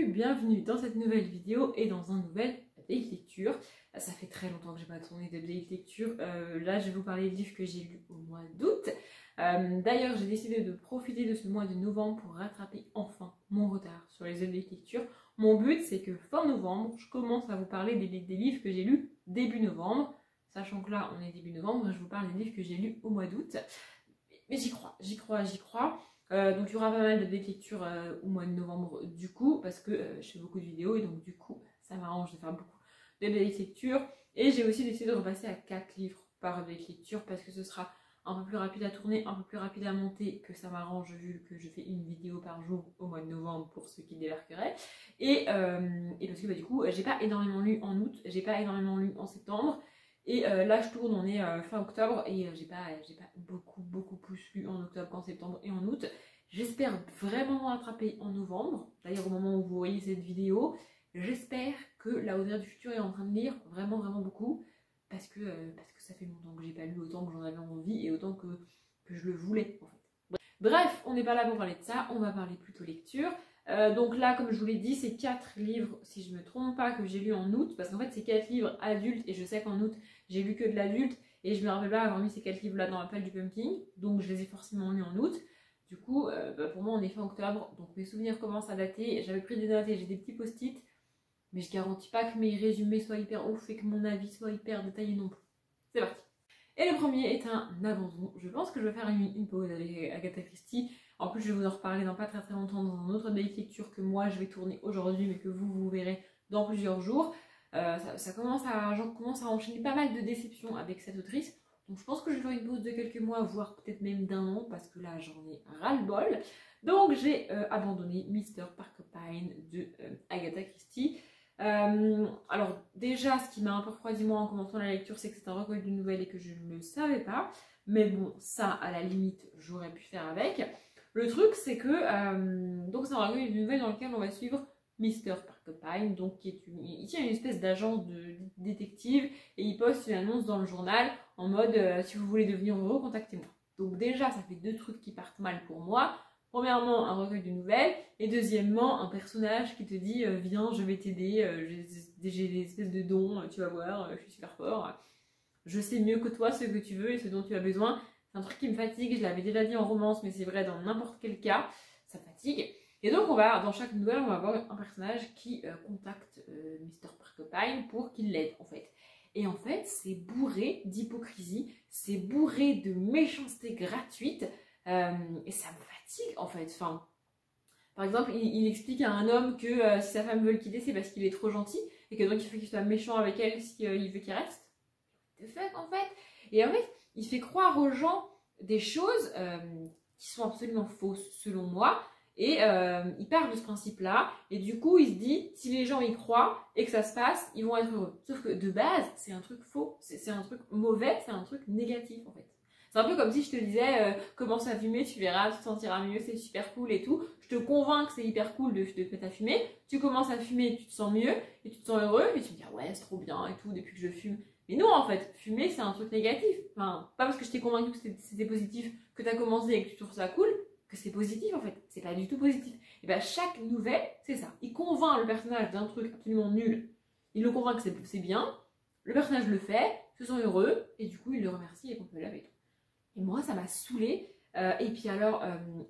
bienvenue dans cette nouvelle vidéo et dans un nouvel update lecture. Ça fait très longtemps que j'ai pas tourné d'update lecture. Là, je vais vous parler des livres que j'ai lus au mois d'août. D'ailleurs, j'ai décidé de profiter de ce mois de novembre pour rattraper enfin mon retard sur les updates lecture. Mon but, c'est que fin novembre, je commence à vous parler des livres que j'ai lus début novembre. Sachant que là, on est début novembre, je vous parle des livres que j'ai lus au mois d'août. Mais j'y crois. Donc il y aura pas mal de lectures au mois de novembre du coup, parce que je fais beaucoup de vidéos et donc du coup ça m'arrange de faire beaucoup de lectures. Et j'ai aussi décidé de repasser à 4 livres par lecture parce que ce sera un peu plus rapide à tourner, un peu plus rapide à monter, que ça m'arrange vu que je fais une vidéo par jour au mois de novembre pour ceux qui débarqueraient. Et parce que du coup j'ai pas énormément lu en août, j'ai pas énormément lu en septembre. Et là je tourne, on est fin octobre et j'ai pas beaucoup plus lu en octobre qu'en septembre et en août. J'espère vraiment rattraper en novembre. D'ailleurs au moment où vous voyez cette vidéo, j'espère que La Hauteur du Futur est en train de lire vraiment beaucoup. Parce que ça fait longtemps que j'ai pas lu, autant que j'en avais envie et autant que je le voulais en fait. Bref, on n'est pas là pour parler de ça, on va parler plutôt lecture. Donc là, comme je vous l'ai dit, c'est 4 livres, si je me trompe pas, que j'ai lu en août. Parce qu'en fait, c'est 4 livres adultes et je sais qu'en août, j'ai lu que de l'adulte. Et je me rappelle pas avoir mis ces 4 livres-là dans la pile du pumpkin. Donc je les ai forcément lus en août. Du coup, pour moi, on est fin octobre. Donc mes souvenirs commencent à dater. J'avais pris des notes et j'ai des petits post-it. Mais je garantis pas que mes résumés soient hyper ouf et que mon avis soit hyper détaillé non plus. C'est parti. Et le premier est un abandon. Je pense que je vais faire une pause avec Agatha Christie. En plus, je vais vous en reparler dans pas très longtemps dans un autre update lecture que moi je vais tourner aujourd'hui, mais que vous verrez dans plusieurs jours. J'en commence à enchaîner pas mal de déceptions avec cette autrice. Donc je pense que je vais faire une pause de quelques mois, voire peut-être même d'un an, parce que là j'en ai ras-le-bol. Donc j'ai abandonné Mr. Porcupine de Agatha Christie. Alors déjà, ce qui m'a un peu refroidi moi en commençant la lecture, c'est que c'est un recueil de nouvelles et que je ne le savais pas. Mais bon, ça à la limite, j'aurais pu faire avec. Le truc, c'est que donc c'est un recueil de nouvelles dans lequel on va suivre Mr. Porcupine, donc il tient une espèce d'agence de détective et il poste une annonce dans le journal en mode si vous voulez devenir heureux, contactez-moi. Donc déjà, ça fait 2 trucs qui partent mal pour moi. Premièrement, un recueil de nouvelles, et deuxièmement, un personnage qui te dit viens, je vais t'aider, j'ai des espèces de dons, tu vas voir, je suis super fort, je sais mieux que toi ce que tu veux et ce dont tu as besoin. C'est un truc qui me fatigue, je l'avais déjà dit en romance, mais c'est vrai dans n'importe quel cas, ça fatigue. Et donc dans chaque nouvelle, on va avoir un personnage qui contacte Mr. Porcupine pour qu'il l'aide en fait. Et en fait, c'est bourré d'hypocrisie, c'est bourré de méchanceté gratuite, et ça me fatigue en fait. Enfin, par exemple, il explique à un homme que si sa femme veut le quitter, c'est parce qu'il est trop gentil, et que donc il faut qu'il soit méchant avec elle si il veut qu'il reste. The fuck en fait. Et en fait, il fait croire aux gens des choses qui sont absolument fausses selon moi. Et il part de ce principe-là, et du coup il se dit, si les gens y croient et que ça se passe, ils vont être heureux. Sauf que de base, c'est un truc faux, c'est un truc mauvais, c'est un truc négatif en fait. C'est un peu comme si je te disais, commence à fumer, tu verras, tu te sentiras mieux, c'est super cool et tout. Je te convainc que c'est hyper cool de te mettre à fumer, tu commences à fumer, tu te sens mieux, et tu te sens heureux, et tu me dis, ouais c'est trop bien et tout, depuis que je fume. Mais non en fait, fumer c'est un truc négatif. Enfin, pas parce que je t'ai convaincu que c'était positif, que tu as commencé et que tu trouves ça cool, que c'est positif en fait, c'est pas du tout positif. Et bien chaque nouvelle, c'est ça. Il convainc le personnage d'un truc absolument nul, il le convainc que c'est bien, le personnage le fait, se sent heureux, et du coup il le remercie et qu'on peut laver tout. Et moi ça m'a saoulée. Et puis alors,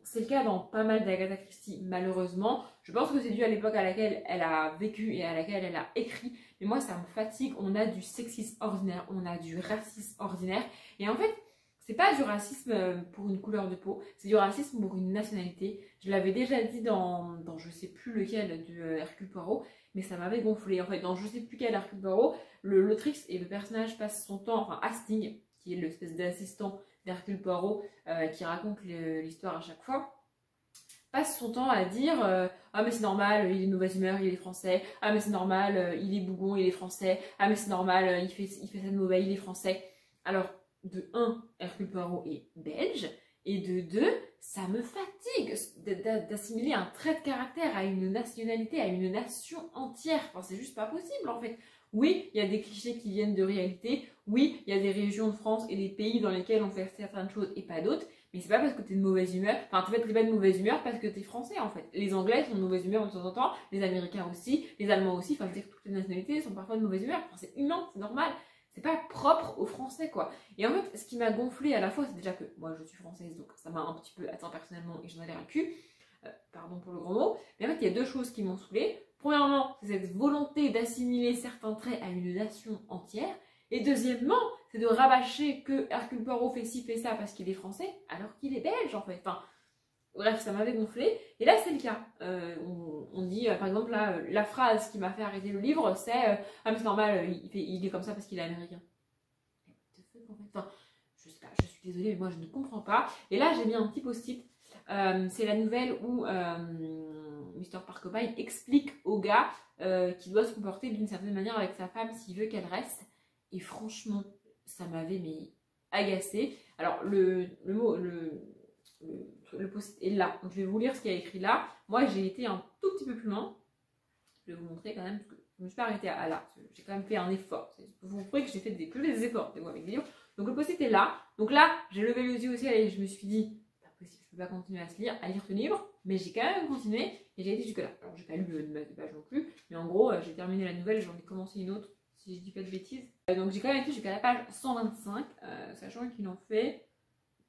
c'est le cas dans pas mal d'Agatha Christie malheureusement. Je pense que c'est dû à l'époque à laquelle elle a vécu et à laquelle elle a écrit. Mais moi ça me fatigue, on a du sexisme ordinaire, on a du racisme ordinaire. Et en fait, c'est pas du racisme pour une couleur de peau, c'est du racisme pour une nationalité. Je l'avais déjà dit dans je sais plus lequel de Hercule Poirot, mais ça m'avait gonflé. En fait, dans je sais plus quel Hercule Poirot, l'autrice et le personnage passent son temps, enfin Hastings, qui est l'espèce d'assistant d'Hercule Poirot qui raconte l'histoire à chaque fois, passe son temps à dire ah mais c'est normal, il est de mauvaise humeur, il est français, ah mais c'est normal, il est bougon, il est français, ah mais c'est normal, il fait ça de mauvais, il est français. Alors, de 1, Hercule Poirot est belge, et de 2, ça me fatigue d'assimiler un trait de caractère à une nationalité, à une nation entière. Enfin, c'est juste pas possible en fait. Oui, il y a des clichés qui viennent de réalité, oui, il y a des régions de France et des pays dans lesquels on fait certaines choses et pas d'autres, Mais c'est pas parce que t'es de mauvaise humeur, enfin en fait t'es pas de mauvaise humeur parce que t'es français en fait. Les Anglais sont de mauvaise humeur de temps en temps, les Américains aussi, les Allemands aussi, enfin je veux dire toutes les nationalités sont parfois de mauvaise humeur, enfin, c'est humain, c'est normal. C'est pas propre aux Français quoi. Et en fait ce qui m'a gonflé à la fois c'est déjà que moi je suis française donc ça m'a un petit peu atteint personnellement et j'en ai l'air à cul. Pardon pour le gros mot. Mais en fait il y a deux choses qui m'ont saoulée. Premièrement c'est cette volonté d'assimiler certains traits à une nation entière. Et deuxièmement, c'est de rabâcher que Hercule Poirot fait ci, fait ça parce qu'il est français, alors qu'il est belge en fait. Enfin, bref, ça m'avait gonflé. Et là, c'est le cas. On dit, par exemple, là, la phrase qui m'a fait arrêter le livre, c'est ah, mais c'est normal, il est comme ça parce qu'il est américain. Enfin, je sais pas, je suis désolée, mais moi je ne comprends pas. Et là, j'ai mis un petit post-it. C'est la nouvelle où Mr. Parkopine explique au gars qu'il doit se comporter d'une certaine manière avec sa femme s'il veut qu'elle reste. Et franchement, ça m'avait agacé. Alors, le post est là. Donc, je vais vous lire ce qu'il y a écrit là. Moi, j'ai été un tout petit peu plus loin. Je vais vous montrer quand même, parce que je ne me suis pas arrêtée à là. J'ai quand même fait un effort. Vous comprenez que j'ai fait des efforts avec des livres. Donc, le post est là. Donc là, j'ai levé les yeux aussi et je me suis dit, pas possible, je ne peux pas continuer à lire ce livre. Mais j'ai quand même continué et j'ai été jusque-là. Alors, j'ai pas lu de page non plus. Mais en gros, j'ai terminé la nouvelle, j'en ai commencé une autre. Si je dis pas de bêtises. Donc j'ai quand même été jusqu'à la page 125, sachant qu'il en fait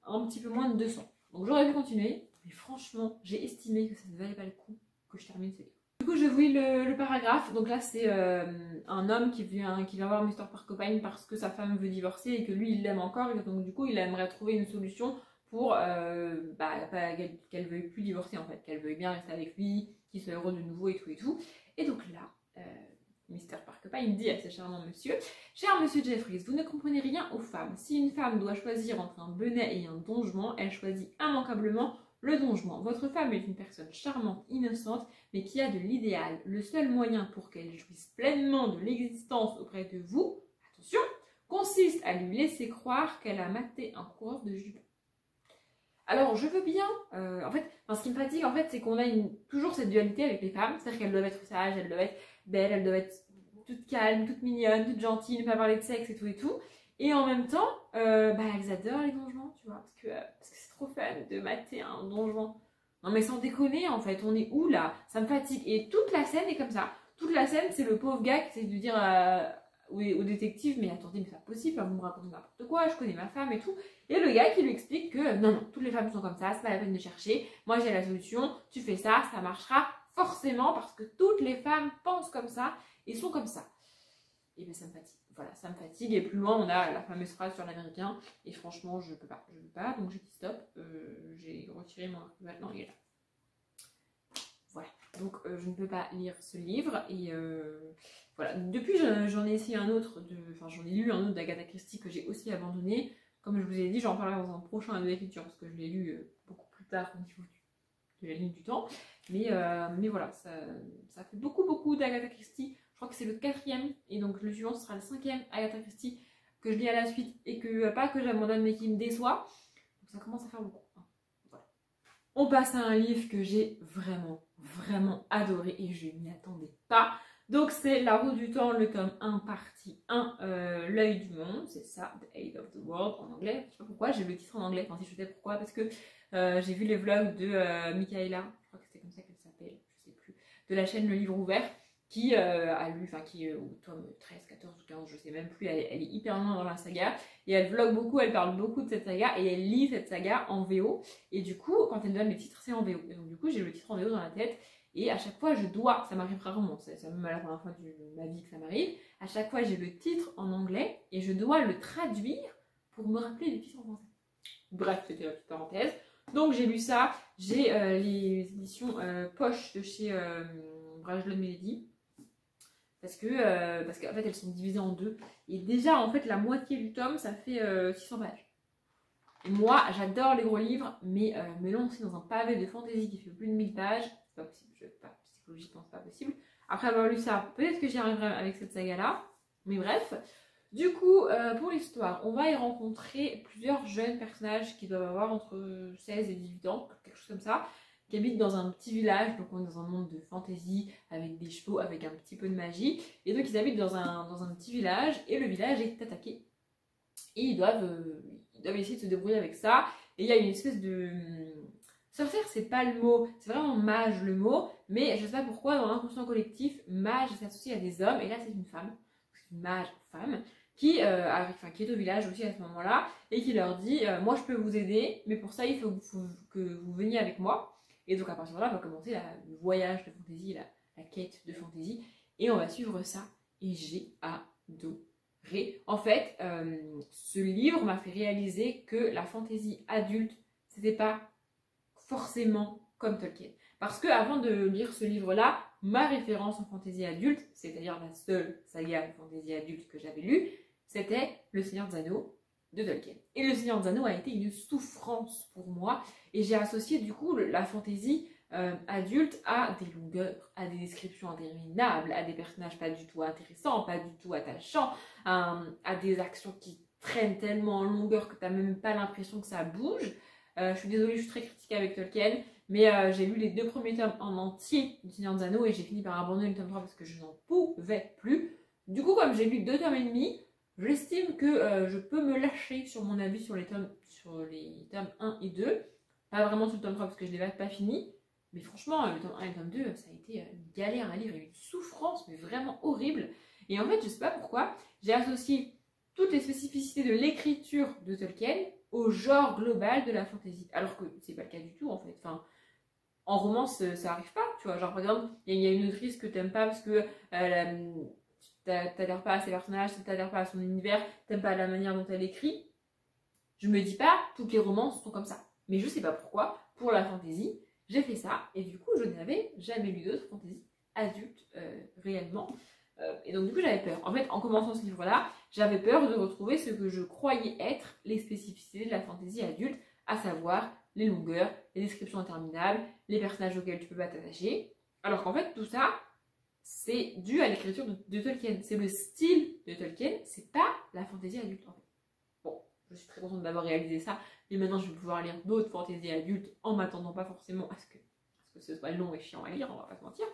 un petit peu moins de 200. Donc j'aurais pu continuer, mais franchement, j'ai estimé que ça ne valait pas le coup que je termine ce livre. Du coup, je vous lis le paragraphe. Donc là, c'est un homme qui vient voir Mr. Parkopine parce que sa femme veut divorcer et que lui, il l'aime encore. Et donc du coup, il aimerait trouver une solution pour qu'elle veuille plus divorcer en fait, qu'elle veuille bien rester avec lui, qu'il soit heureux de nouveau et tout et tout. Et donc là... Mr. Parkopine dit à ce charmant monsieur: Cher monsieur Jeffries, vous ne comprenez rien aux femmes. Si une femme doit choisir entre un bonnet et un donjon, elle choisit immanquablement le donjon. Votre femme est une personne charmante, innocente, mais qui a de l'idéal. Le seul moyen pour qu'elle jouisse pleinement de l'existence auprès de vous, attention, consiste à lui laisser croire qu'elle a maté un coureur de jupons. Alors, je veux bien, en fait, ce qui me fatigue, en fait, c'est qu'on a toujours cette dualité avec les femmes, c'est-à-dire qu'elles doivent être sages, elles doivent être belles, elles doivent être toutes calmes, toutes mignonnes, toutes gentilles, ne pas parler de sexe et tout et tout. Et en même temps, elles adorent les donjons, tu vois, parce que c'est trop fun de mater un donjon. Non mais sans déconner, en fait, on est où là? Ça me fatigue. Et toute la scène est comme ça. Toute la scène, c'est le pauvre gars qui essaie de dire au détective, mais attendez, mais c'est pas possible, vous me racontez n'importe quoi, je connais ma femme et tout. Et le gars qui lui explique que non, toutes les femmes sont comme ça, c'est pas la peine de chercher, moi j'ai la solution, tu fais ça, ça marchera forcément parce que toutes les femmes pensent comme ça et sont comme ça. Et bien ça me fatigue, voilà, ça me fatigue. Et plus loin, on a la fameuse phrase sur l'américain, et franchement, je peux pas, donc j'ai dit stop, j'ai retiré mon article, maintenant il est là. Voilà, donc je ne peux pas lire ce livre, et voilà, depuis j'en ai essayé un autre, j'en ai lu un autre d'Agatha Christie que j'ai aussi abandonné. Comme je vous ai dit, j'en parlerai dans un prochain anneau d'écriture parce que je l'ai lu beaucoup plus tard au niveau de la ligne du temps. Mais voilà, ça fait beaucoup d'Agatha Christie. Je crois que c'est le 4e et donc le suivant ce sera le 5e Agatha Christie que je lis à la suite et que pas que j'abandonne mais qui me déçoit. Donc ça commence à faire beaucoup. Voilà. On passe à un livre que j'ai vraiment adoré et je n'y attendais pas. Donc c'est La Roue du Temps, le tome 1, partie 1, L'œil du monde, c'est ça, The Eye of the World en anglais. Je sais pas pourquoi, j'ai le titre en anglais, enfin si je sais pourquoi, parce que j'ai vu les vlogs de Michaela, je crois que c'était comme ça qu'elle s'appelle, je sais plus, de la chaîne Le Livre Ouvert, qui a lu, qui est au tome 13, 14 ou 15, je sais même plus, elle est hyper loin dans la saga, et elle vlog beaucoup, elle parle beaucoup de cette saga, et elle lit cette saga en VO, et du coup, quand elle donne les titres, c'est en VO. Et donc du coup, j'ai le titre en VO dans la tête, et à chaque fois, ça m'arrive rarement, c'est même la première fois de ma vie que ça m'arrive, à chaque fois, j'ai le titre en anglais, et je dois le traduire pour me rappeler les titres en français. Bref, c'était la petite parenthèse. Donc j'ai lu ça, j'ai les éditions poche de chez Brajlon Melody, parce qu'en fait elles sont divisées en deux, et déjà en fait la moitié du tome ça fait 600 pages. Et moi j'adore les gros livres, mais me lancer dans un pavé de fantasy qui fait plus de 1000 pages, c'est pas possible, psychologiquement c'est pas possible. Après avoir lu ça, peut-être que j'y arriverai avec cette saga là, mais bref. Du coup, pour l'histoire, on va y rencontrer plusieurs jeunes personnages qui doivent avoir entre 16 et 18 ans, quelque chose comme ça, qui habitent dans un petit village, donc on est dans un monde de fantasy, avec des chevaux, avec un petit peu de magie, et donc ils habitent dans un petit village, et le village est attaqué, et ils doivent essayer de se débrouiller avec ça, Et il y a une espèce de... Sorcière, c'est pas le mot, c'est vraiment mage le mot, mais je sais pas pourquoi dans l'inconscient collectif, mage s'associe à des hommes, et là c'est une femme, c'est une mage femme, qui est au village aussi à ce moment-là, et qui leur dit moi je peux vous aider, mais pour ça il faut que vous veniez avec moi. Et donc à partir de là, on va commencer le voyage de fantaisie, la quête de fantaisie, et on va suivre ça, et j'ai adoré. En fait, ce livre m'a fait réaliser que la fantaisie adulte, c'était pas forcément comme Tolkien. Parce que avant de lire ce livre-là, ma référence en fantaisie adulte, c'est-à-dire la seule saga de fantaisie adulte que j'avais lue, c'était Le Seigneur des Anneaux de Tolkien. Et Le Seigneur des Anneaux a été une souffrance pour moi, et j'ai associé du coup la fantaisie adulte à des longueurs, à des descriptions interminables, à des personnages pas du tout intéressants, pas du tout attachants, à des actions qui traînent tellement en longueur que tu n'as même pas l'impression que ça bouge. Je suis désolée, je suis très critique avec Tolkien, mais j'ai lu les 2 premiers tomes en entier du Seigneur des Anneaux et j'ai fini par abandonner le tome 3 parce que je n'en pouvais plus. Du coup, comme j'ai lu 2 tomes et demi, j'estime que je peux me lâcher sur mon avis sur les tomes 1 et 2. Pas vraiment sur le tome 3 parce que je ne l'ai pas fini. Mais franchement, le tome 1 et le tome 2, ça a été une galère à lire et une souffrance, mais vraiment horrible. Et en fait, je sais pas pourquoi, j'ai associé toutes les spécificités de l'écriture de Tolkien au genre global de la fantasy. Alors que c'est pas le cas du tout, en fait. Enfin, en romance, ça arrive pas, tu vois. Genre, par exemple, il y a une autrice que t'aimes pas parce que t'adhères pas à ses personnages, t'adhères pas à son univers, t'aimes pas la manière dont elle écrit. Je me dis pas, toutes les romances sont comme ça. Mais je sais pas pourquoi, pour la fantasy, j'ai fait ça, et du coup, je n'avais jamais lu d'autres fantasy adultes réellement. Et donc, du coup, j'avais peur. En fait, en commençant ce livre-là, j'avais peur de retrouver ce que je croyais être les spécificités de la fantasy adulte, à savoir les longueurs, les descriptions interminables, les personnages auxquels tu peux pas t'attacher. Alors qu'en fait, tout ça, c'est dû à l'écriture de Tolkien. C'est le style de Tolkien, c'est pas la fantasy adulte, en fait. Bon, je suis très contente d'avoir réalisé ça, mais maintenant, je vais pouvoir lire d'autres fantasy adultes en m'attendant pas forcément à ce que ce soit long et chiant à lire, on va pas se mentir.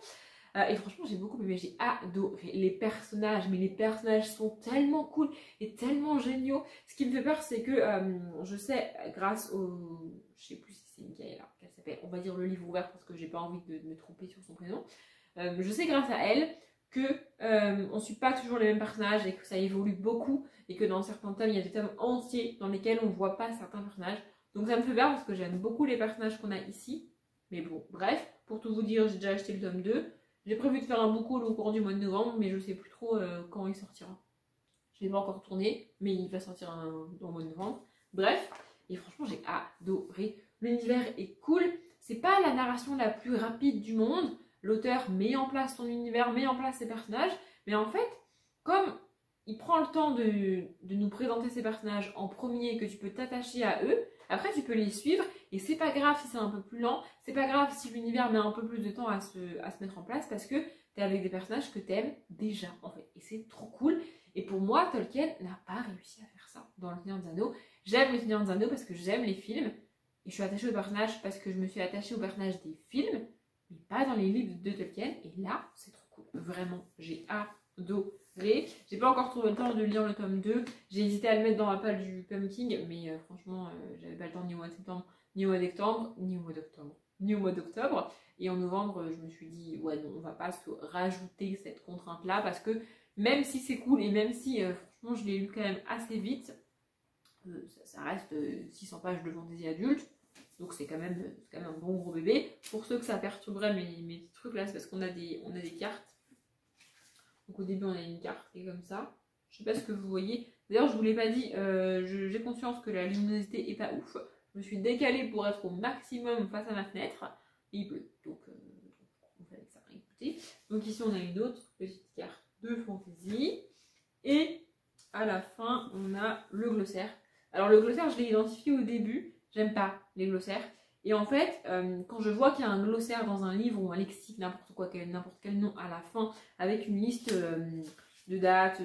Et franchement, j'ai beaucoup aimé, j'ai adoré les personnages, mais les personnages sont tellement cool et tellement géniaux. Ce qui me fait peur, c'est que je sais, grâce au... Je sais plus si c'est Michaela qu'elle s'appelle, on va dire le livre ouvert parce que j'ai pas envie de me tromper sur son prénom. Je sais grâce à elle que on suit pas toujours les mêmes personnages et que ça évolue beaucoup et que dans certains tomes, il y a des tomes entiers dans lesquels on voit pas certains personnages. Donc ça me fait peur parce que j'aime beaucoup les personnages qu'on a ici. Mais bon, bref, pour tout vous dire, j'ai déjà acheté le tome 2. J'ai prévu de faire un book haul au courant du mois de novembre, mais je sais plus trop quand il sortira. Je l'ai pas encore tourné, mais il va sortir dans le mois de novembre. Bref, et franchement, j'ai adoré. L'univers est cool. C'est pas la narration la plus rapide du monde. L'auteur met en place son univers, met en place ses personnages. Mais en fait, comme il prend le temps de nous présenter ses personnages en premier, que tu peux t'attacher à eux, après tu peux les suivre et c'est pas grave si c'est un peu plus lent, c'est pas grave si l'univers met un peu plus de temps à se mettre en place parce que t'es avec des personnages que t'aimes déjà en fait et c'est trop cool. Et pour moi, Tolkien n'a pas réussi à faire ça dans Le Seigneur des Anneaux. J'aime Le Seigneur des Anneaux parce que j'aime les films et je suis attachée aux personnages parce que je me suis attachée aux personnages des films, mais pas dans les livres de Tolkien. Et là, c'est trop cool. Vraiment, j'ai adoré. J'ai pas encore trouvé le temps de lire le tome 2. J'ai hésité à le mettre dans la palle du pumpkin, mais franchement, j'avais pas le temps ni au mois de septembre, ni au mois d'octobre, ni au mois d'octobre. Et en novembre, je me suis dit, ouais, non, on va pas se rajouter cette contrainte-là parce que même si c'est cool et même si, franchement, je l'ai lu quand même assez vite, ça reste 600 pages de fantaisie adulte. Donc c'est quand même un bon gros bébé. Pour ceux que ça perturberait mes petits trucs là, c'est parce qu'on a des cartes. Donc au début on a une carte qui est comme ça. Je sais pas ce que vous voyez. D'ailleurs je vous l'ai pas dit, j'ai conscience que la luminosité est pas ouf. Je me suis décalée pour être au maximum face à ma fenêtre. Et il pleut. Donc on fait avec ça. Écoutez. Donc ici on a une autre petite carte de fantaisie. Et à la fin on a le glossaire. Alors le glossaire je l'ai identifié au début. J'aime pas les glossaires. Et en fait, quand je vois qu'il y a un glossaire dans un livre ou un lexique, n'importe quel nom à la fin, avec une liste de dates,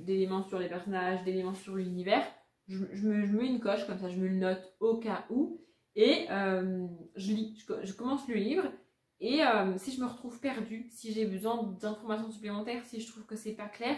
d'éléments sur les personnages, d'éléments sur l'univers, je mets une coche comme ça, je me le note au cas où. Et je lis, je commence le livre. Et si je me retrouve perdue, si j'ai besoin d'informations supplémentaires, si je trouve que c'est pas clair,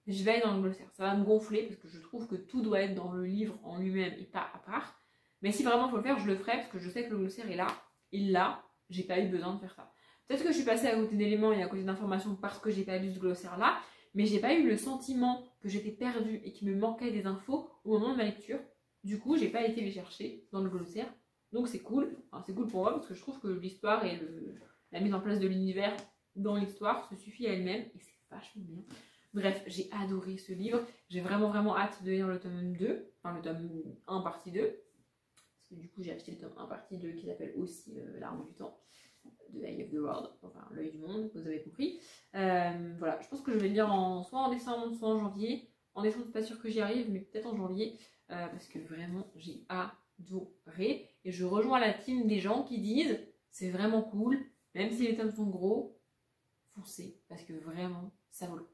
je vais aller dans le glossaire. Ça va me gonfler parce que je trouve que tout doit être dans le livre en lui-même et pas à part. Mais si vraiment il faut le faire, je le ferai parce que je sais que le glossaire est là. Il l'a, j'ai pas eu besoin de faire ça. Peut-être que je suis passée à côté d'éléments et à côté d'informations parce que j'ai pas lu ce glossaire là, mais j'ai pas eu le sentiment que j'étais perdue et qu'il me manquait des infos au moment de ma lecture. Du coup, j'ai pas été les chercher dans le glossaire. Donc c'est cool. Enfin, c'est cool pour moi parce que je trouve que l'histoire et la mise en place de l'univers dans l'histoire se suffit à elle-même et c'est vachement bien. Bref, j'ai adoré ce livre. J'ai vraiment hâte de lire le tome 2, enfin le tome 1 partie 2. Parce que du coup, j'ai acheté le tome 1 partie 2 qui s'appelle aussi L'arme du temps de Eye of the World, enfin l'œil du monde, vous avez compris. Voilà, je pense que je vais le lire soit en décembre, soit en janvier. En décembre, c'est pas sûr que j'y arrive, mais peut-être en janvier. Parce que vraiment, j'ai adoré. Et je rejoins la team des gens qui disent c'est vraiment cool, même si les tomes sont gros, foncez, parce que vraiment, ça vaut le coup.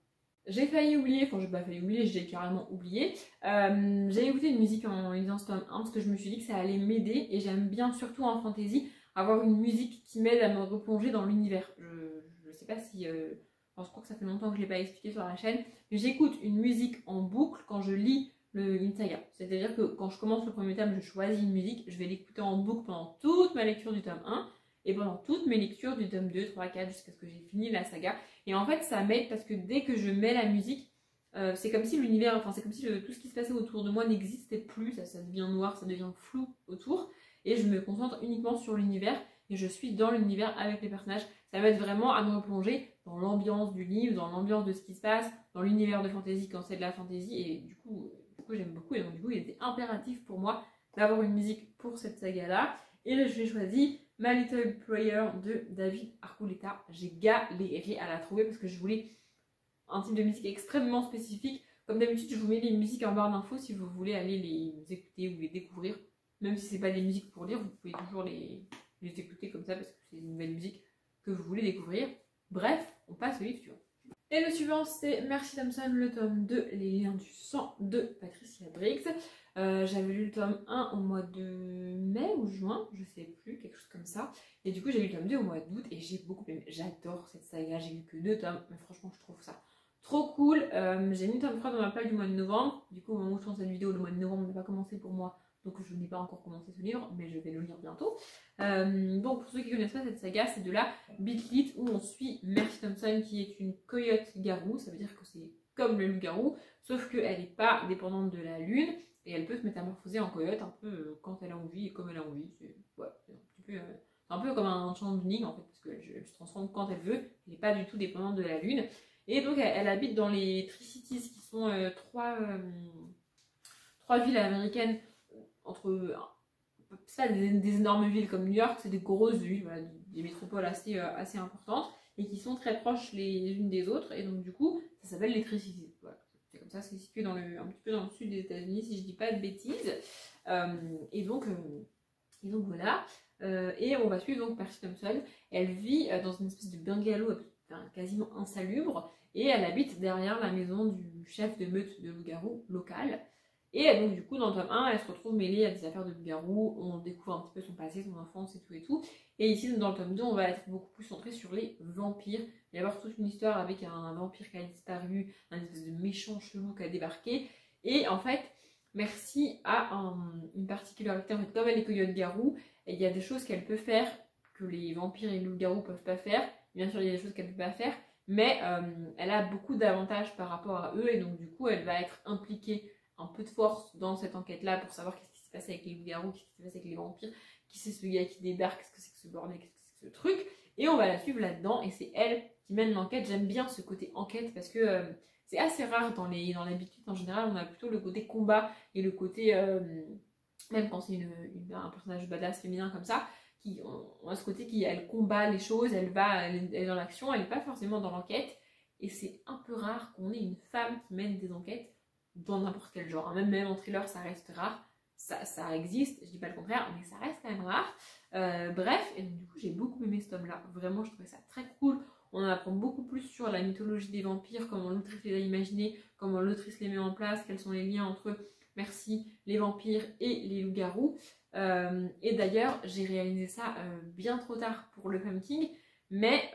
J'ai failli oublier, enfin j'ai pas failli oublier, j'ai carrément oublié. J'ai écouté une musique en lisant ce tome 1 parce que je me suis dit que ça allait m'aider et j'aime bien, surtout en fantasy, avoir une musique qui m'aide à me replonger dans l'univers. Je sais pas si... enfin, je crois que ça fait longtemps que je l'ai pas expliqué sur la chaîne, mais j'écoute une musique en boucle quand je lis une saga. C'est-à-dire que quand je commence le premier tome, je choisis une musique, je vais l'écouter en boucle pendant toute ma lecture du tome 1 et pendant toutes mes lectures du tome 2, 3, 4 jusqu'à ce que j'ai fini la saga. Et en fait, ça m'aide parce que dès que je mets la musique, c'est comme si l'univers, enfin c'est comme si tout ce qui se passait autour de moi n'existait plus, ça devient noir, ça devient flou autour, et je me concentre uniquement sur l'univers, et je suis dans l'univers avec les personnages. Ça m'aide vraiment à me replonger dans l'ambiance du livre, dans l'ambiance de ce qui se passe, dans l'univers de fantasy quand c'est de la fantasy, et du coup j'aime beaucoup, et donc du coup il était impératif pour moi d'avoir une musique pour cette saga-là, et là j'ai choisi My Little Prayer de David Archuleta. J'ai galéré à la trouver parce que je voulais un type de musique extrêmement spécifique. Comme d'habitude, je vous mets les musiques en barre d'infos si vous voulez aller les écouter ou les découvrir. Même si ce n'est pas des musiques pour lire, vous pouvez toujours les écouter comme ça parce que c'est une nouvelle musique que vous voulez découvrir. Bref, on passe au livre suivant. Et le suivant, c'est Mercy Thompson, le tome 2, Les liens du sang de Patricia Briggs. J'avais lu le tome 1 au mois de mai ou juin, je sais plus, quelque chose comme ça. Et du coup, j'ai lu le tome 2 au mois d'août et j'ai beaucoup aimé. J'adore cette saga, j'ai lu que 2 tomes, mais franchement, je trouve ça trop cool. J'ai mis le tome 3 dans ma plaque du mois de novembre. Du coup, au moment où je tourne cette vidéo, le mois de novembre n'a pas commencé pour moi. Donc je n'ai pas encore commencé ce livre, mais je vais le lire bientôt. Donc pour ceux qui ne connaissent pas cette saga, c'est de la beat lit où on suit Mercy Thompson qui est une coyote-garou. Ça veut dire que c'est comme le loup-garou, sauf qu'elle n'est pas dépendante de la lune et elle peut se métamorphoser en coyote un peu quand elle a envie et comme elle a envie. C'est un peu comme un changeling en fait, parce qu'elle se transforme quand elle veut. Elle n'est pas du tout dépendante de la lune. Et donc elle habite dans les Tri-Cities qui sont trois villes américaines entre c'est pas des énormes villes comme New York, c'est des grosses villes, voilà, des métropoles assez importantes et qui sont très proches les unes des autres et donc du coup ça s'appelle les Tri-Cities. Voilà. C'est comme ça, c'est situé un petit peu dans le sud des États-Unis si je dis pas de bêtises. Et donc voilà. Et on va suivre donc Mercy Thompson. Elle vit dans une espèce de bungalow quasiment insalubre et elle habite derrière la maison du chef de meute de loup-garou local. Et donc du coup dans le tome 1 elle se retrouve mêlée à des affaires de loup-garou, on découvre un petit peu son passé, son enfance et tout et tout. Et ici dans le tome 2 on va être beaucoup plus centré sur les vampires. Il va y avoir toute une histoire avec un vampire qui a disparu, un espèce de méchant chelou qui a débarqué. Et en fait Mercy a une particularité, en fait comme elle est coyote-garou, il y a des choses qu'elle peut faire que les vampires et les loups-garous peuvent pas faire. Bien sûr il y a des choses qu'elle peut pas faire, mais elle a beaucoup d'avantages par rapport à eux et donc du coup elle va être impliquée un peu de force dans cette enquête-là pour savoir qu'est-ce qui s'est passé avec les loups-garous, qu'est-ce qui s'est passé avec les vampires, qui c'est ce gars qui débarque, qu'est-ce que c'est que ce bordel, qu'est-ce que c'est que ce truc. Et on va la suivre là-dedans et c'est elle qui mène l'enquête. J'aime bien ce côté enquête parce que c'est assez rare dans l'habitude. En général, on a plutôt le côté combat et le côté, même quand c'est un personnage badass féminin comme ça, on a ce côté elle combat les choses, elle est dans l'action, elle n'est pas forcément dans l'enquête. Et c'est un peu rare qu'on ait une femme qui mène des enquêtes dans n'importe quel genre. Même en thriller, ça reste rare. Ça existe, je dis pas le contraire, mais ça reste quand même rare. Bref, et donc du coup, j'ai beaucoup aimé ce tome-là. Vraiment, je trouvais ça très cool. On en apprend beaucoup plus sur la mythologie des vampires, comment l'autrice les a imaginés, comment l'autrice les met en place, quels sont les liens entre Mercy, les vampires et les loups-garous. Et d'ailleurs, j'ai réalisé ça bien trop tard pour le Pumpkin, mais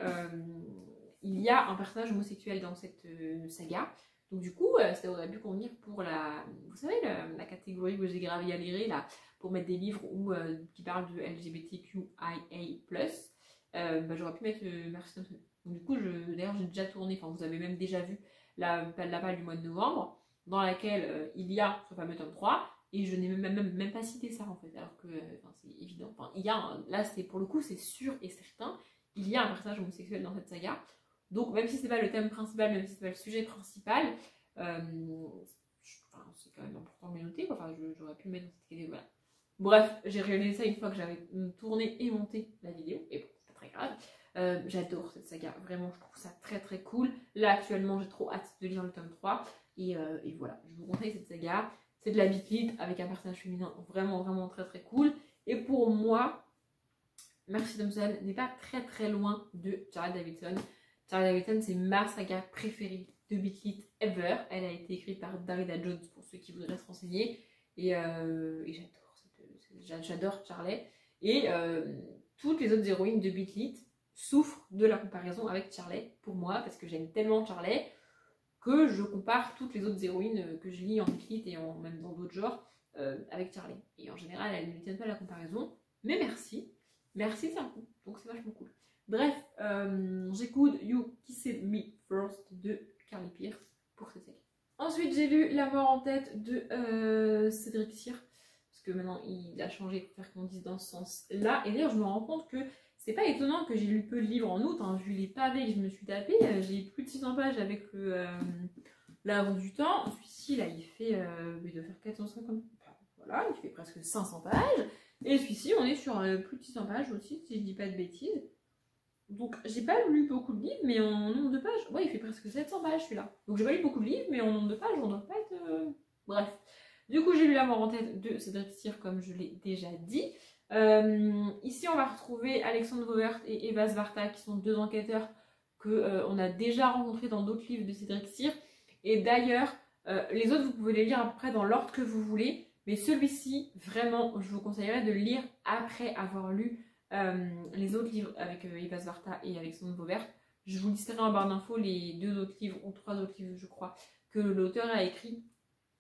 il y a un personnage homosexuel dans cette saga. Donc du coup, ça aurait pu convenir pour vous savez, la catégorie que j'ai gravi à lire là, pour mettre des livres qui parlent de LGBTQIA+, j'aurais pu mettre Merci Thompson. Donc du coup, d'ailleurs j'ai déjà tourné, enfin vous avez même déjà vu la page du mois de novembre, dans laquelle il y a ce fameux tome 3, et je n'ai même pas cité ça en fait, alors que c'est évident. Enfin, il y a là, c'est pour le coup, c'est sûr et certain, il y a un personnage homosexuel dans cette saga. Donc même si c'est pas le thème principal, même si c'est pas le sujet principal, c'est quand même important de le noter, quoi. Enfin, j'aurais pu le mettre dans cette catégorie. Voilà. Bref, j'ai réalisé ça une fois que j'avais tourné et monté la vidéo, et bon, c'est pas très grave. J'adore cette saga, vraiment, je trouve ça très très cool. Là, actuellement, j'ai trop hâte de lire le tome 3, et voilà, je vous conseille cette saga. C'est de la beat avec un personnage féminin vraiment vraiment très très cool. Et pour moi, Merci Thompson n'est pas très très loin de Charlotte Davidson. Charlotte Davidson, c'est ma saga préférée de Beatlit ever. Elle a été écrite par Darida Jones pour ceux qui voudraient se renseigner. Et j'adore Charlie. Et toutes les autres héroïnes de Beatlit souffrent de la comparaison avec Charlie pour moi, parce que j'aime tellement Charlie que je compare toutes les autres héroïnes que je lis en Beatlit et même dans d'autres genres avec Charlie. Et en général, elles ne tiennent pas la comparaison. Mais merci, c'est un coup. Donc c'est vachement cool. Bref, j'écoute You Kissed Me First de Carly Pearce pour cette série. Ensuite, j'ai lu La mort en tête de Cédric Cyr, parce que maintenant il a changé pour faire qu'on dise dans ce sens-là. Et d'ailleurs, je me rends compte que c'est pas étonnant que j'ai lu peu de livres en août, hein, vu les pavés que je me suis tapé. J'ai plus de 600 pages avec l'Avant du temps. Celui-ci, là, il doit faire 450. Voilà, il fait presque 500 pages. Et celui-ci, on est sur plus de 600 pages aussi, si je dis pas de bêtises. Donc, j'ai pas lu beaucoup de livres, mais en nombre de pages, ouais, il fait presque 700 pages celui-là. Donc, j'ai pas lu beaucoup de livres, mais en nombre de pages, on doit pas être. Bref. Du coup, j'ai lu La mort en tête de Cédric Cyr, comme je l'ai déjà dit. Ici, on va retrouver Alexandre Vauvert et Eva Svarta, qui sont deux enquêteurs qu'on a déjà rencontrés dans d'autres livres de Cédric Cyr. Et d'ailleurs, les autres, vous pouvez les lire à peu près dans l'ordre que vous voulez. Mais celui-ci, vraiment, je vous conseillerais de le lire après avoir lu les autres livres avec Eva Svarta et Alexandre Vauvert. Je vous listerai en barre d'infos les 2 autres livres, ou 3 autres livres, je crois, que l'auteur a écrit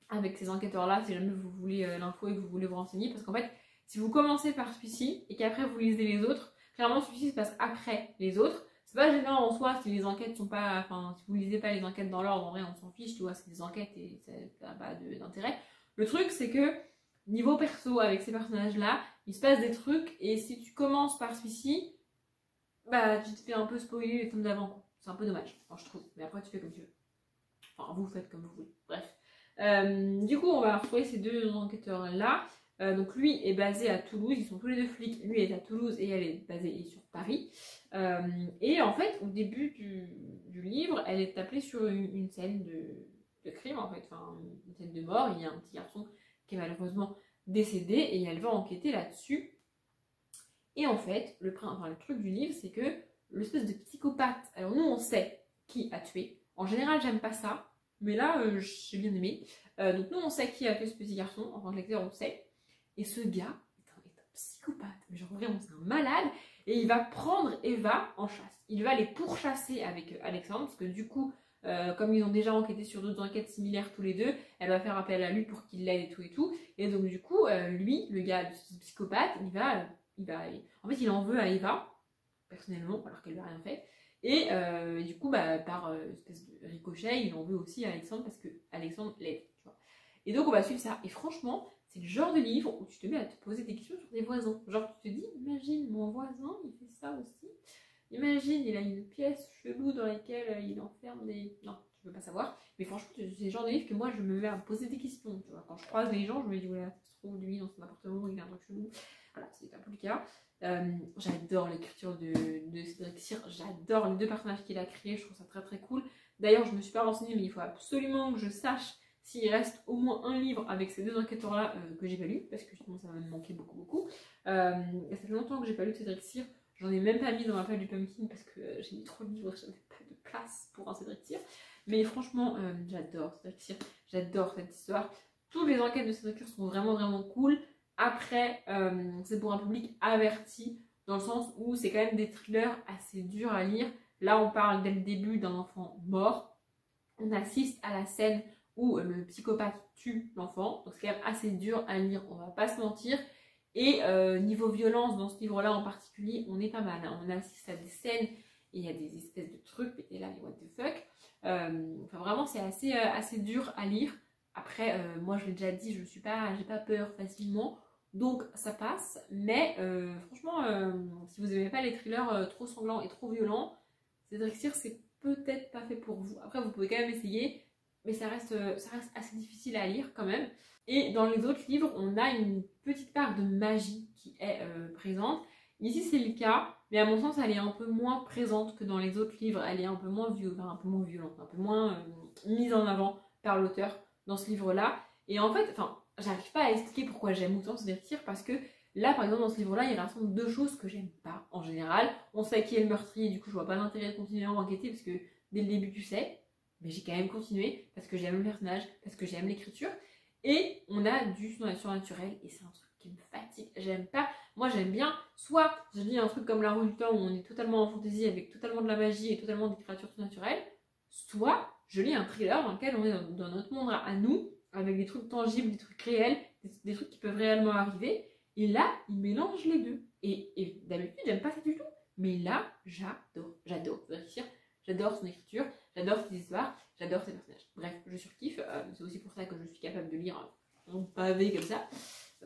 avec ces enquêteurs-là, si jamais vous voulez l'info et que vous voulez vous renseigner. Parce qu'en fait, si vous commencez par celui-ci et qu'après vous lisez les autres, clairement celui-ci se passe après les autres. C'est pas gênant en soi si les enquêtes sont pas. Enfin, si vous lisez pas les enquêtes dans l'ordre, en vrai on s'en fiche, tu vois, c'est des enquêtes et ça n'a pas d'intérêt. Le truc c'est que niveau perso avec ces personnages-là, il se passe des trucs et si tu commences par celui-ci, bah tu te fais un peu spoiler les tomes d'avant. C'est un peu dommage, enfin, je trouve. Mais après tu fais comme tu veux. Enfin, vous faites comme vous voulez. Bref. Du coup, on va retrouver ces deux enquêteurs-là. Donc lui est basé à Toulouse, ils sont tous les deux flics, lui est à Toulouse et elle est basée sur Paris. Et en fait, au début du livre, elle est appelée sur une scène de crime, en fait, enfin une scène de mort. Il y a un petit garçon qui est malheureusement décédé et elle va enquêter là-dessus. Et en fait, le truc du livre, c'est que l'espèce de psychopathe, alors nous on sait qui a tué. En général, j'aime pas ça, mais là, j'ai bien aimé. Donc nous on sait qui a tué ce petit garçon, en tant que lecteur on sait. Et ce gars est un psychopathe, mais genre vraiment c'est un malade, et il va prendre Eva en chasse. Il va les pourchasser avec Alexandre, parce que du coup, comme ils ont déjà enquêté sur d'autres enquêtes similaires tous les deux, elle va faire appel à lui pour qu'il l'aide et tout. Et donc du coup, lui, le gars, le psychopathe, en fait il en veut à Eva, personnellement, alors qu'elle lui a rien fait. Et du coup, par espèce de ricochet, il en veut aussi à Alexandre, parce que Alexandre l'aide, tu vois. Et donc on va suivre ça, et franchement, c'est le genre de livre où tu te mets à te poser des questions sur tes voisins. Genre, tu te dis, imagine, mon voisin, il fait ça aussi. Imagine, il a une pièce chelou dans laquelle il enferme des... Non, tu peux pas savoir. Mais franchement, c'est le genre de livre que moi, je me mets à me poser des questions. Tu vois, quand je croise les gens, je me dis, voilà, ça se trouve, lui, dans son appartement, il a un truc chelou. Voilà, c'est un peu le cas. J'adore l'écriture de Cédric Cyr. J'adore les deux personnages qu'il a créés. Je trouve ça très très cool. D'ailleurs, je me suis pas renseignée, mais il faut absolument que je sache s'il reste au moins un livre avec ces deux enquêteurs-là que j'ai pas lu, parce que sinon ça va me manquer beaucoup. Ça fait longtemps que j'ai pas lu Cédric Cyr, j'en ai même pas mis dans ma page du Pumpkin parce que j'ai mis trop de livres, j'avais pas de place pour un Cédric Cyr. Mais franchement, j'adore Cédric Cyr, j'adore cette histoire. Toutes les enquêtes de Cédric Cyr sont vraiment cool. Après, c'est pour un public averti, dans le sens où c'est quand même des thrillers assez durs à lire. Là, on parle dès le début d'un enfant mort. On assiste à la scène où le psychopathe tue l'enfant. Donc c'est quand même assez dur à lire, on va pas se mentir. Et niveau violence, dans ce livre-là en particulier, on est pas mal. Hein. On assiste à des scènes et il y a des espèces de trucs, et là, what the fuck. Enfin vraiment, c'est assez dur à lire. Après, moi je l'ai déjà dit, j'ai pas peur facilement. Donc ça passe, mais franchement, si vous n'aimez pas les thrillers trop sanglants et trop violents, Cédric c'est peut-être pas fait pour vous. Après, vous pouvez quand même essayer, mais ça reste assez difficile à lire quand même. Et dans les autres livres, on a une petite part de magie qui est présente. Ici, c'est le cas, mais à mon sens, elle est un peu moins présente que dans les autres livres. Elle est un peu moins violente, un peu moins mise en avant par l'auteur dans ce livre-là. Et en fait, j'arrive pas à expliquer pourquoi j'aime autant Cédric parce que là, par exemple, dans ce livre-là, il rassemble deux choses que j'aime pas en général. On sait qui est le meurtrier, du coup, je vois pas l'intérêt de continuer à enquêter parce que dès le début, tu sais. Mais j'ai quand même continué parce que j'aime le personnage, parce que j'aime l'écriture. Et on a du surnaturel et c'est un truc qui me fatigue. J'aime pas. Moi, j'aime bien. Soit je lis un truc comme La Rue du Temps où on est totalement en fantaisie avec totalement de la magie et totalement des créatures surnaturelles. Soit je lis un thriller dans lequel on est dans notre monde à nous, avec des trucs tangibles, des trucs réels, des trucs qui peuvent réellement arriver. Et là, il mélange les deux. Et d'habitude, j'aime pas ça du tout. Mais là, j'adore. J'adore son écriture, j'adore ses histoires, j'adore ses personnages. Bref, je surkiffe. C'est aussi pour ça que je suis capable de lire un pavé comme ça,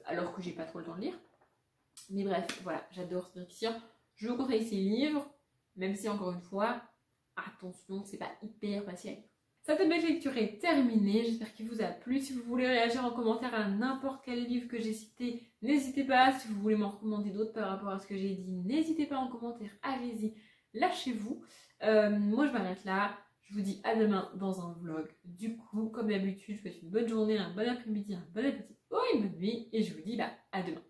alors que j'ai pas trop le temps de lire. Mais bref, voilà, j'adore Cédric. Je vous conseille ses livres, même si encore une fois, attention, c'est pas hyper facile à lire. Cette belle lecture est terminée, j'espère qu'il vous a plu. Si vous voulez réagir en commentaire à n'importe quel livre que j'ai cité, n'hésitez pas. Si vous voulez m'en recommander d'autres par rapport à ce que j'ai dit, n'hésitez pas en commentaire, allez-y, lâchez-vous. Moi je m'arrête là, je vous dis à demain dans un vlog. Du coup, comme d'habitude, je vous souhaite une bonne journée, un bon après-midi, un bon appétit ou une bonne nuit. Et je vous dis à demain.